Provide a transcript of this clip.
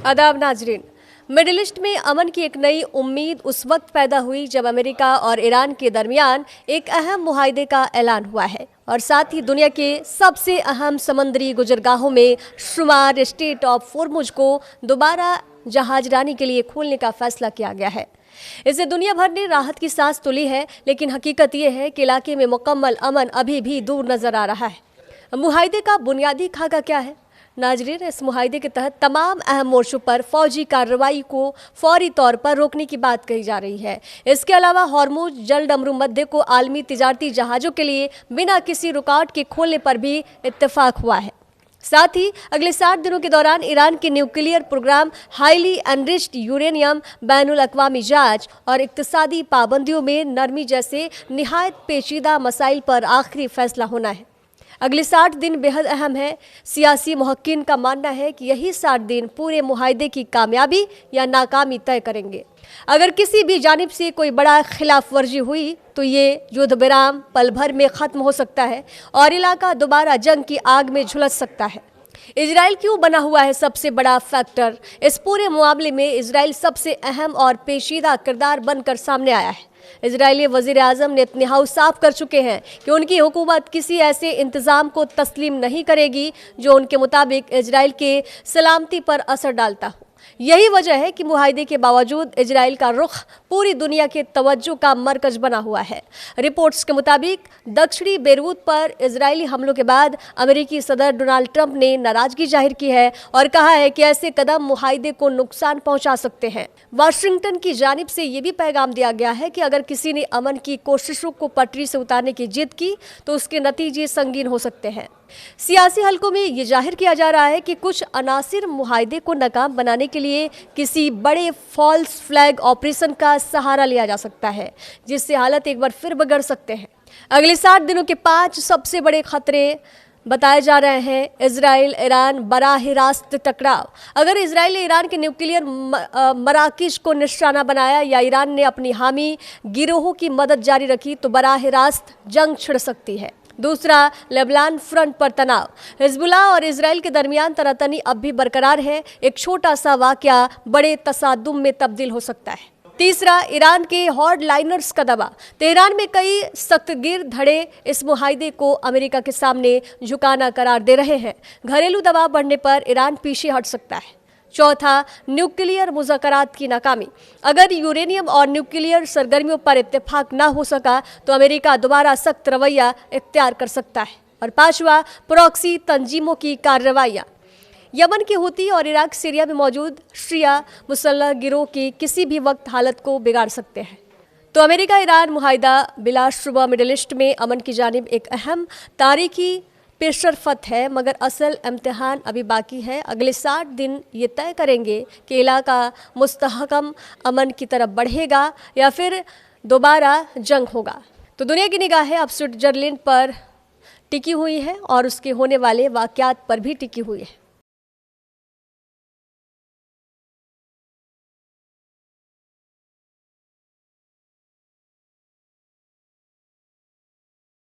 आदाब नाजरीन। Middle east में अमन की एक नई उम्मीद उस वक्त पैदा हुई जब अमेरिका और ईरान के दरमियान एक अहम मुआहदे का ऐलान हुआ है और साथ ही दुनिया के सबसे अहम समुद्री गुजरगाहों में शुमार स्ट्रेट ऑफ होर्मुज को दोबारा जहाजरानी के लिए खोलने का फैसला किया गया है। इससे दुनिया भर ने राहत की सांस तो ली है, लेकिन हकीकत यह है कि इलाके में मुकम्मल अमन अभी भी दूर नजर आ रहा है। मुआहदे का बुनियादी खाका क्या है? नाजरीन, इस मुआहदे के तहत तमाम अहम मोर्चों पर फौजी कार्रवाई को फौरी तौर पर रोकने की बात कही जा रही है। इसके अलावा हॉर्मुज जलडमरू मध्य को आलमी तिजारती जहाज़ों के लिए बिना किसी रुकावट के खोलने पर भी इत्तेफाक हुआ है। साथ ही अगले 60 दिनों के दौरान ईरान के nuclear program, highly enriched uranium, बैनुल अक़वामी जांच और इक़्तिसादी पाबंदियों में नरमी जैसे निहायत पेचीदा मसाइल पर आखिरी फैसला होना है। अगले 60 दिन बेहद अहम है। सियासी मुहक्किन का मानना है कि यही 60 दिन पूरे मुआहदे की कामयाबी या नाकामी तय करेंगे। अगर किसी भी जानिब से कोई बड़ा खिलाफ वर्जी हुई तो ये युद्ध विराम पल भर में ख़त्म हो सकता है और इलाका दोबारा जंग की आग में झुलस सकता है। इजराइल क्यों बना हुआ है सबसे बड़ा फैक्टर? इस पूरे मामले में इजराइल सबसे अहम और पेचीदा किरदार बनकर सामने आया है। इजरायली वज़ीर आज़म नेतन्याहू साफ कर चुके हैं कि उनकी हुकूमत किसी ऐसे इंतज़ाम को तस्लीम नहीं करेगी जो उनके मुताबिक इजराइल के सलामती पर असर डालता हो। यही वजह है कि मुआहदे के बावजूद इजराइल का रुख पूरी दुनिया के तवज्जो का मरकज बना हुआ है। रिपोर्ट्स के मुताबिक दक्षिणी बेरूत पर इजरायली हमलों के बाद अमेरिकी सदर डोनाल्ड ट्रंप ने नाराजगी जाहिर की है और कहा है कि ऐसे कदम मुआहदे को नुकसान पहुंचा सकते हैं। वाशिंगटन की जानिब से ये भी पैगाम दिया गया है कि अगर किसी ने अमन की कोशिशों को पटरी से उतारने की जिद की तो उसके नतीजे संगीन हो सकते हैं। सियासी हलकों में ये जाहिर किया जा रहा है कि कुछ अनासिर मुआहदे को नाकाम बनाने के लिए किसी बड़े फॉल्स फ्लैग ऑपरेशन का सहारा लिया जा सकता है, जिससे हालत एक बार फिर बिगड़ सकते हैं। अगले 60 दिनों के 5 सबसे बड़े खतरे बताए जा रहे हैं। इजराइल ईरान बराह रास्त टकराव। अगर इजराइल ने ईरान के न्यूक्लियर मराकिज को निशाना बनाया या ईरान ने अपनी हामी गिरोहों की मदद जारी रखी तो बराह रास्त जंग छिड़ सकती है। दूसरा, लेबनान फ्रंट पर तनाव। हिजबुल्लाह और इजराइल के दरमियान तनातनी अब भी बरकरार है। एक छोटा सा वाकया बड़े तसादुम में तब्दील हो सकता है। तीसरा, ईरान के हॉर्ड लाइनर्स का दबा। तेहरान में कई सख्तगीर धड़े इस मुआहदे को अमेरिका के सामने झुकाना करार दे रहे हैं। घरेलू दबाव बढ़ने पर ईरान पीछे हट सकता है। चौथा, न्यूक्लियर मुज़ाकरात की नाकामी। अगर यूरेनियम और न्यूक्लियर सरगर्मियों पर इत्तेफाक ना हो सका तो अमेरिका दोबारा सख्त रवैया इख्तियार कर सकता है। और पांचवा, प्रॉक्सी तंजीमों की कार्रवाइयाँ। यमन के हूती और इराक सीरिया में मौजूद शिया मुसल्लह गिरोह की किसी भी वक्त हालत को बिगाड़ सकते हैं। तो अमेरिका ईरान मुआहदा बिलाशुबा मिडिल ईस्ट में अमन की जानिब एक अहम तारीखी पेशरफत है, मगर असल इम्तिहान अभी बाकी है। अगले 60 दिन ये तय करेंगे कि इलाका मुस्तहकम अमन की तरफ बढ़ेगा या फिर दोबारा जंग होगा। तो दुनिया की निगाहें अब स्विट्जरलैंड पर टिकी हुई है और उसके होने वाले वाक़यात पर भी टिकी हुई है।